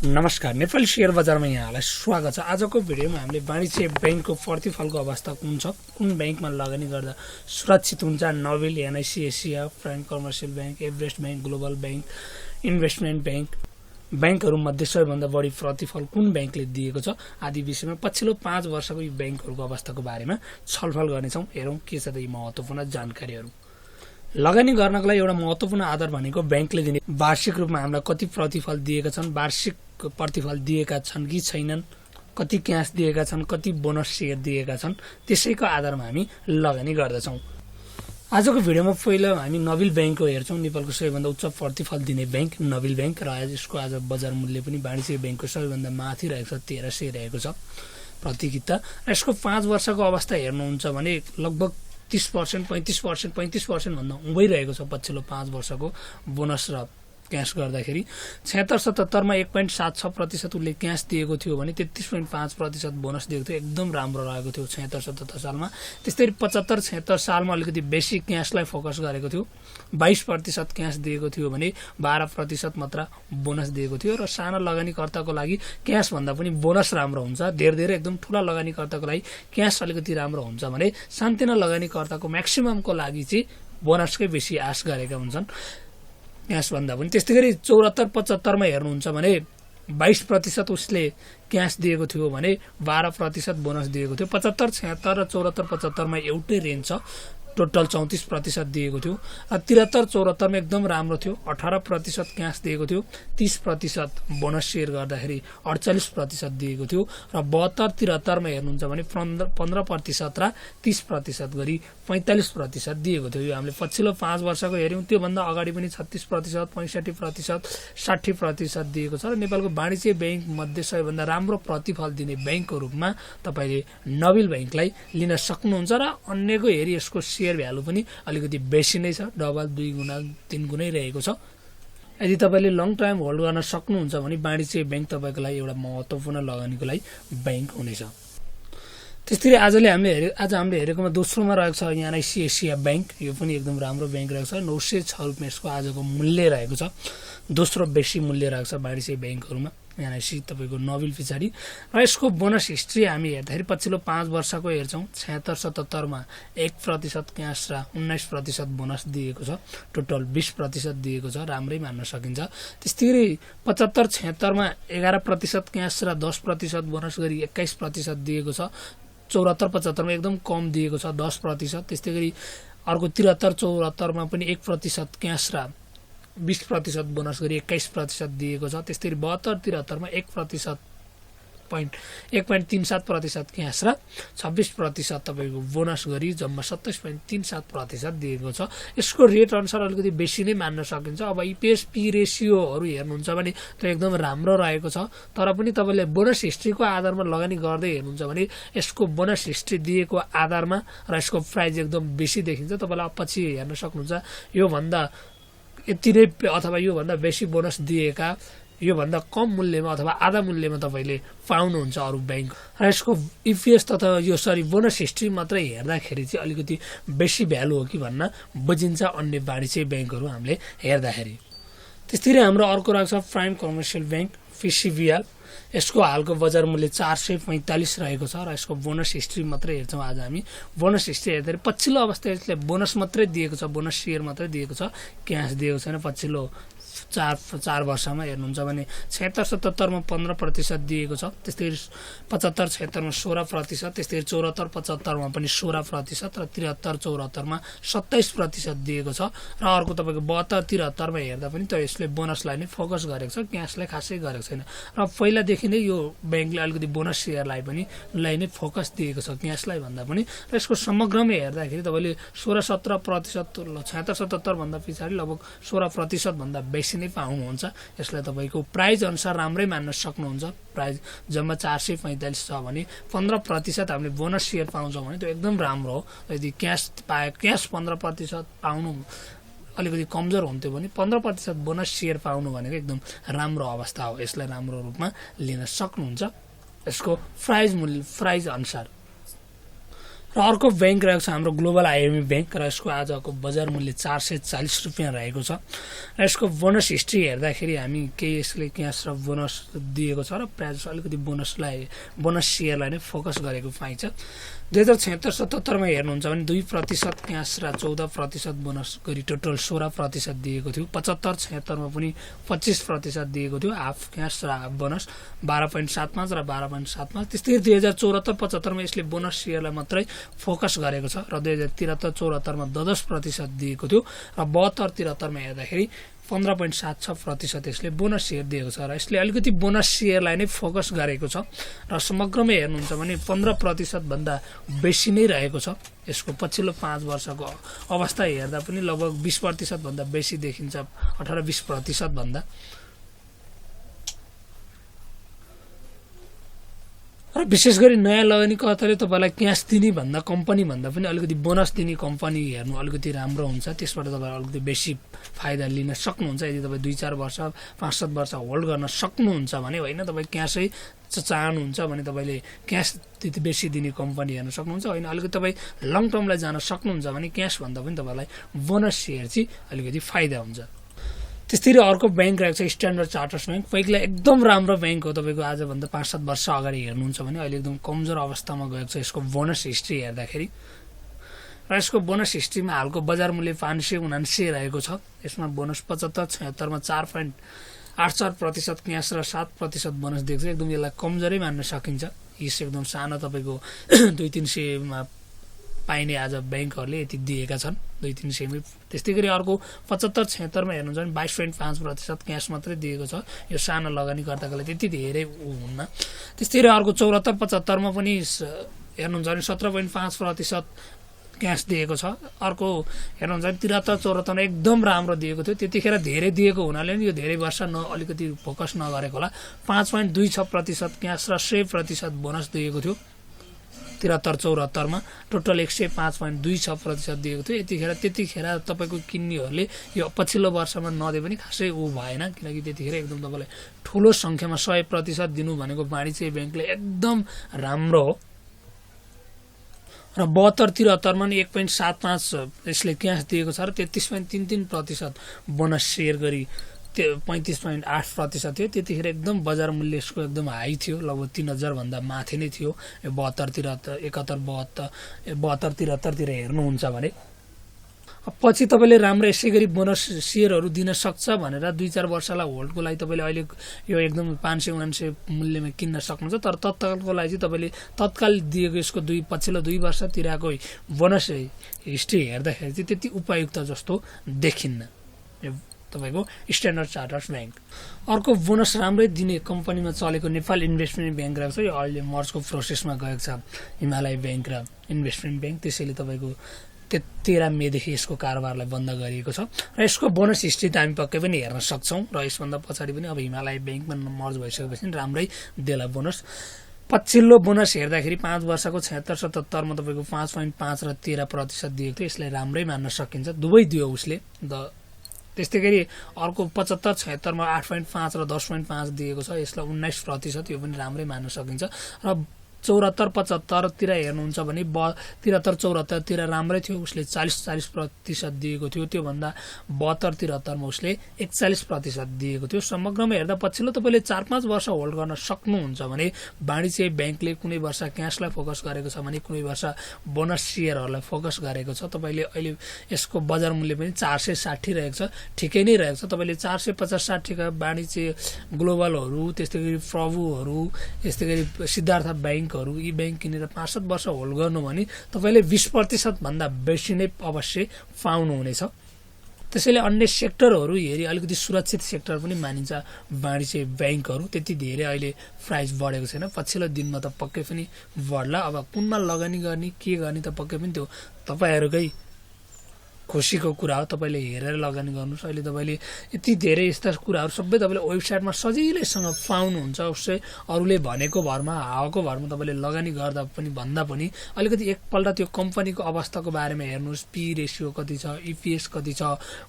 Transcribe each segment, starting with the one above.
नमस्कार, नेपाली शेयर बजारमा यहाँलाई स्वागत छ। आजको भिडियोमा हामीले वाणिज्य बैंकको प्रतिफलको अवस्था कुन छ, कुन बैंकमा लगानी गर्दा सुरक्षित हुन्छ, Nabil, NIC Asia, prime commercial bank, Everest bank, global bank, investment bank, बैंकहरूमध्ये सबैभन्दा बढी प्रतिफल कुन बैंकले दिएको छ आदि विषयमा पछिल्लो 5 वर्षको यी बैंकहरूको अवस्थाको बारेमा छलफल गर्नेछौँ। हेरौँ के छ त यी महत्त्वपूर्ण जानकारीहरू। लगानी गर्नको लागि एउटा महत्त्वपूर्ण आधार भनेको बैंकले दिने वार्षिक रूपमा हामीलाई कति प्रतिफल दिएका छन्, वार्षिक प्रतिफल दिएका छन् कि छैनन्, कति क्याश दिएका छन्, कति बोनस सेयर दिएका छन्, त्यसैको आधारमा हामी लगानी गर्दछौँ। आजको भिडियोमा पहिला हामी नोबेल बैंकको हेर्छौँ। नेपालको सबैभन्दा उच्च प्रतिफल दिने बैंक नोबेल बैंक र यसको आज बजार मूल्य पनि वाणिज्य बैंकको सबैभन्दा माथि रहेको छ, 1300 रहेको छ प्रति किता। यसको 5 वर्षको अवस्था हेर्नुहुन्छ भने लगभग 30%, 35% भन्दा उँभै रहेको छ पछिल्लो 5 वर्षको बोनस र क्याश गर्दाखेरि। 76-77 मा 1.76% उसले क्याश दिएको थियो भने 33.5% बोनस दिएको थियो। एकदम राम्रो रहेको थियो 76-77 सालमा। त्यस्तै 75-76 सालमा अलिकति बेसी क्याशलाई फोकस गरेको थियो। 22% क्याश दिएको थियो भने 12% मात्र बोनस दिएको थियो। र साना लगानीकर्ताको लागि क्याश भन्दा पनि बोनस राम्रो हुन्छ। धेरै एकदम ठूला लगानीकर्ताको लागि क्याश अलिकति राम्रो हुन्छ भने सानतिना लगानीकर्ताको म्याक्सिममको लागि चाहिँ बोनसकै बेसी आश गरेका हुन्छन् क्याश भन्दा पनि। त्यस्तै गरी 74-75 मा हेर्नुहुन्छ भने 22% उसले क्याश दिएको थियो भने 12% बोनस दिएको थियो। 75-76 र 74-75 मा एउटै रेन्ज छ, टोटल 34% दिएको थियो। र 73-74 मा एकदम राम्रो थियो, 18% क्याश दिएको थियो, 30% बोनस सेयर गर्दाखेरि 48% दिएको थियो। र 72-73 मा हेर्नुहुन्छ भने 15% र 30% गरी 45% दिएको थियो। यो हामीले पछिल्लो 5 वर्षको हेर्यौं। त्योभन्दा अगाडि पनि 36%, 65%, 60% दिएको छ। र नेपालको वाणिज्य बैंक मध्ये सबैभन्दा राम्रो प्रतिफल दिने बैंकको रूपमा तपाईले नोबेल बैंकलाई लिन सक्नुहुन्छ। र अन्यको हेरी यसको शेयर भ्यालु पनि अलिकति बेसी नै छ, डबल 2 गुणा 3 गुणै रहेको छ। यदि तपाईले लङ टाइम होल्ड गर्न सक्नुहुन्छ भने वाणिज्य बैंक तपाईको लागि एउटा महत्त्वपूर्ण लगानीको लागि बैंक हुनेछ। त्यसरी आज हामीले हेरेकोमा दोस्रोमा रहेको छ एनआईसी एसिया बैंक। यो पनि एकदम राम्रो बैंक रहेको छ। 906 रुपैयाँ यसको आजको मूल्य रहेको छ। दोस्रो बेसी मूल्य रहेको छ वाणिज्य बैंकहरुमा एनआईसी तपाईको नोबेल पछाडी। र यसको बोनस हिस्ट्री हामी हेर्दाखेरि पछिल्लो 5 वर्षको हेर्छौं। 76-77 मा 1% क्याश र 19% बोनस दिएको छ। टोटल 20% दिएको छ, राम्रै मान्न सकिन्छ। त्यस्तै 75-76 मा 11% क्याश र 10% बोनस गरी 21% दिएको छ। 74-75 मा एकदम कम दिएको छ, 10%। त्यस्तै गरी अर्को 73-74 मा पनि 1% क्याश र 20% बोनस गरी 21% दिएको छ। त्यस्तै 72-73 मा 1.37% क्याश र 26% तपाईको बोनस गरी जम्मा 27.37% दिएको छ। यसको रेट अनुसार अलिकति बेसी नै मान्न सकिन्छ। अब ईपीएस पी रेशियोहरु हेर्नुहुन्छ भने त्यो एकदम राम्रो रहेको छ। तर पनि तपाईले बोनस हिस्ट्रीको आधारमा लगानी गर्दै हेर्नुहुन्छ भने यसको बोनस हिस्ट्री दिएको आधारमा र यसको प्राइस एकदम बेसी देखिन्छ। तपाईलाई पछि हेर्न सक्नुहुन्छ यो भन्दा यति नै अथवा यो भन्दा बेसी बोनस दिएका यो भन्दा कम मूल्यमा अथवा आधा मूल्यमा तपाईले पाउनुहुन्छ अरु बैंक। र यसको ईपीएस तथा बोनस हिस्ट्री मात्रै हेर्दाखेरि चाहिँ अलिकति बेसी भ्यालु हो कि भन्न बुझिन्छ अन्य वाणिज्य बैंकहरु हामीले हेर्दाखेरि। त्यसैले हाम्रो अर्को रहेको छ प्राइम कमर्सियल बैंक पीसीबीएल। यसको हालको बजार मूल्य 445 रहेको छ। र यसको बोनस हिस्ट्री मात्रै हेर्छौं आज हामी। बोनस हिस्ट्री हेर्दाखेरि पछिल्लो अवस्था यसले बोनस मात्रै दिएको छ, बोनस शेयर मात्रै दिएको छ, क्याश दिएको छैन। पछिल्लो 4 वर्षमा हेर्नुहुन्छ भने 76-77 मा 15% दिएको छ। त्यस्तै 75-76 मा 16%, त्यस्तै 74-75 मा पनि 16% र 73-74 मा 27% दिएको छ। र अर्को तपाईको 72-73 मा हेर्दा पनि त यसले बोनसलाई नै फोकस गरेको छ, क्याशलाई खासै गरेको छैन। र पहिलादेखि नै यो बैंकले अलिकति बोनस शेयरलाई पनि नै फोकस दिएको छ क्याशलाई भन्दा पनि। र यसको समग्रमा हेर्दाखेरि तपाईले 16-17%, 76-77 भन्दा पछाडी लगभग 16% भन्दा बेसी नै पाउनुहुन्छ। यसलाई तपाईको प्राइस अनुसार राम्रै मान्न सक्नुहुन्छ। प्राइस जम्मा 445 छ भने 15% हामीले बोनस शेयर पाउँछौं भने त्यो एकदम राम्रो हो। यदि क्याश 15% पाउनु अलिकति कमजोर हुन्थ्यो भने 15% बोनस शेयर पाउनु भनेको एकदम राम्रो अवस्था हो। यसलाई राम्रो रूपमा लिन सक्नुहुन्छ यसको प्राइस अनुसार। र अर्को बैंक रहेको छ हाम्रो ग्लोबल आइएमई बैंक र यसको आजको बजार मूल्य 440 रुपियाँ रहेको छ र यसको बोनस हिस्ट्री हेर्दाखेरि हामी केही यसले क्यास र बोनस दिएको छ र प्रायः अलिकति बोनस सेयरलाई नै फोकस गरेको पाइन्छ 2076-77 हेर्नुहुन्छ भने 2% क्यास र 14% बोनस गरी टोटल 16% दिएको थियो 75-76 पनि 25% दिएको थियो हाफ क्यास र हाफ बोनस 12.75 र 12.75 त्यस्तै 2074-75 यसले बोनस सेयरलाई मात्रै फोकस गरेको छ र 2073-74 10% दिएको थियो र 72-73 हेर्दाखेरि 15.76% यसले बोनस सेयर दिएको छ र यसले अलिकति बोनस सेयरलाई नै फोकस गरेको छ र समग्रमा हेर्नुहुन्छ भने 15% भन्दा बेसी नै रहेको छ यसको पछिल्लो 5 वर्षको अवस्था हेर्दा पनि लगभग 20% भन्दा बेसी देखिन्छ 18-20% भन्दा र विशेष गरी नयाँ लगानीकर्ताले तपाईलाई क्यास दिने भन्दा कम्पनी भन्दा पनि अलिकति बोनस दिने कम्पनी हेर्नु अलिकति राम्रो हुन्छ त्यसबाट तपाईले अलिकति बेसी फाइदा लिन सक्नुहुन्छ यदि तपाई 2-4 वर्ष 5-7 वर्ष होल्ड गर्न सक्नुहुन्छ भने हैन तपाई क्यासै चाहनुहुन्छ भने तपाईले क्यास त्यति बेसी दिने कम्पनी हेर्न सक्नुहुन्छ हैन अलिकति तपाई लङ टर्मलाई जान सक्नुहुन्छ भने क्यास भन्दा पनि तपाईलाई बोनस सेयर चाहिँ अलिकति फाइदा हुन्छ त्यसैले अर्को बैंक रहेको छ स्ट्यान्डर्ड चार्टर्स बैंक पहिला एकदम राम्रो बैंक हो तपाईको आज भन्दा 5-7 वर्ष अगाडि हेर्नुहुन्छ भने अहिले एकदम कमजोर अवस्थामा गएको छ यसको बोनस हिस्ट्री हेर्दाखेरि र यसको बोनस हिस्ट्रीमा हालको बजार मूल्य 579 रहेको छ यसमा बोनस 75-76 मा 4.84% क्यास र 7% बोनस दिएको छ एकदम यसलाई कमजोरै मान्न सकिन्छ यस एकदम सानो तपाईको 2-300 मा पाइने आज बैंकहरुले यति दिएका छन् 2-300 मै त्यस्तै गरी अर्को 75-76 मा हेर्नुहुन्छ भने 22.5% क्यास मात्रै दिएको छ यो सानो लगानीकर्ताको लागि त्यति धेरै हुन्न त्यस्तै गरी अर्को 74-75 मा पनि हेर्नुहुन्छ भने 17.5% क्यास दिएको छ अर्को हेर्नुहुन्छ भने 73-74 एकदम राम्रो दिएको थियो त्यतिखेर धेरै दिएको हुनाले यो धेरै वर्ष अलिकति फोकस नगरेको होला 5.26% क्यास र 100% बोनस दिएको थियो 73-74 मा टोटल 105.26% दिएको थियो त्यतिखेर तपाईको किन्नेहरुले यो पछिल्लो वर्षमा नदिए पनि खासै भएन किनकि त्यतिखेर एकदम तपाईलाई ठूलो संख्यामा 100% दिनु भनेको वाणिज्य बैंकले एकदम राम्रो हो र 72-73 मा 1.75 यसले क्यास दिएको छ र 33.33% बोनस सेयर गरी 35.8% थियो त्यतिखेर एकदम बजार मूल्य यसको एकदम हाई थियो लगभग 3000 भन्दा माथि नै थियो 72-73 तिर हेर्नुहुन्छ भने पछि तपाईले राम्रो यसै गरी बोनस सेयरहरु दिन सक्छ भनेर 2-4 वर्षलाई होल्डको लागि तपाईले अहिले यो एकदम 579 मूल्यमा किन्न सक्नुहुन्छ तर तत्कालको लागि चाहिँ तपाईले तत्काल दिएको यसको पछिल्लो 2 वर्षतिरको बोनस हिस्ट्री हेर्दाखेरि चाहिँ त्यति उपयुक्त जस्तो देखिन्न तपाईको स्ट्यान्डर्ड चार्टर्स बैंक अर्को बोनस राम्रै दिने कम्पनीमा चलेको नेपाल इन्भेस्टमेन्ट बैंक रहेको छ यो अहिले मर्जको प्रोसेसमा गएको छ हिमालय बैंक र इन्भेस्टमेन्ट बैंक त्यसैले तपाईको 13 मे देखि यसको कारोबारलाई बन्द गरिएको छ र यसको बोनस हिस्ट्री त हामी पक्कै पनि हेर्न सक्छौं र यसभन्दा पछाडी पनि अब हिमालय बैंकमा मर्ज भइसकेपछि राम्रै देला बोनस पछिल्लो बोनस हेर्दाखेरि 5 वर्षको 76-77 मा तपाईको 5.5 र 13% दिएको थियो यसलाई राम्रै मान्न सकिन्छ दुवै दियो उसले त्यस्तै गरी अर्को 75-76 मा 8.5 र 10.5 दिएको छ यसलाई 19% यो पनि राम्रै मान्न सकिन्छ र 74-75 तिर हेर्नुहुन्छ भने 73-74 तिर राम्रै थियो उसले 40% दिएको थियो त्यो भन्दा 72-73 मा उसले 41% दिएको थियो समग्रमा हेर्दा पछिल्लो तपाईले 4-5 वर्ष होल्ड गर्न सक्नुहुन्छ भने वाणिज्य बैंकले कुनै वर्ष क्याशलाई फोकस गरेको छ भने कुनै वर्ष बोनस सेयरहरुलाई फोकस गरेको छ तपाईले अहिले यसको बजार मूल्य पनि 460 रहेको छ ठिकै नै रहेको छ तपाईले 450-60 का वाणिज्य ग्लोबलहरु त्यस्तै गरी प्रभुहरु त्यस्तै गरी सिद्धार्थ बैंक यी बैंक किनेर 5-7 वर्ष होल्ड गर्नु भने तपाईले 20% भन्दा बेसी नै अवश्य पाउनु हुनेछ त्यसैले अन्य सेक्टरहरु हेरी अलिकति सुरक्षित सेक्टर पनि मानिन्छ वाणिज्य बैंकहरु त्यति धेरै अहिले प्राइस बढेको छैन पछिल्लो दिनमा त पक्कै पनि बढ्ला अब कुनमा लगानी गर्ने के गर्ने त पक्कै पनि त्यो तपाईहरुकै खुशीको कुरा हो तपाईले हेरेर लगानी गर्नुस् अहिले तपाईले यति धेरै यस्ता कुराहरु सबै तपाईले वेबसाइटमा सजिलैसँग पाउनुहुन्छ उसै अरूले भनेको भरमा हावाको भरमा तपाईले लगानी गर्दा पनि भन्दा पनि अलिकति एकपल्ट त्यो कम्पनीको अवस्थाको बारेमा हेर्नुस् पी रेशियो कति छ ईपीएस कति छ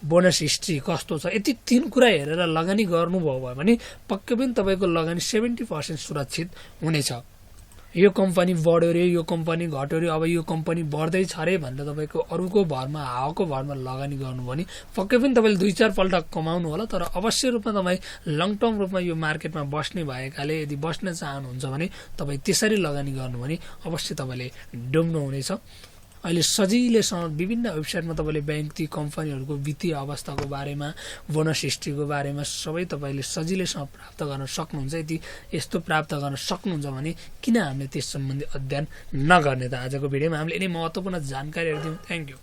बोनस हिस्ट्री कस्तो छ यति तीन कुरा हेरेर लगानी गर्नुभयो भने पक्कै पनि तपाईको लगानी 70% सुरक्षित हुनेछ यो कम्पनी बढ्यो रे यो कम्पनी घट्यो रे अब यो कम्पनी बढ्दैछ अरे भनेर तपाईँको अरूको भरमा हावाको भरमा लगानी गर्नु भने पक्कै पनि तपाईँले 2-4 पल्ट कमाउनु होला, तर अवश्य रूपमा तपाईँ लङ टर्म रूपमा यो मार्केटमा बस्ने भएकाले यदि बस्न चाहनुहुन्छ भने तपाईँ त्यसरी लगानी गर्नु भने अवश्य तपाईँले डुब्नु हुनेछ। अहिले सजिलैसँग विभिन्न वेबसाइटमा तपाईँले बैंक ती कम्पनीहरूको वित्तीय अवस्थाको बारेमा, बोनस हिस्ट्रीको बारेमा सबै तपाईँले सजिलैसँग प्राप्त गर्न सक्नुहुन्छ। यदि यस्तो प्राप्त गर्न सक्नुहुन्छ भने किन हामीले त्यस सम्बन्धी अध्ययन नगर्ने त। आजको भिडियोमा हामीले यिनै महत्त्वपूर्ण जानकारीहरू दियौँ। Thank you.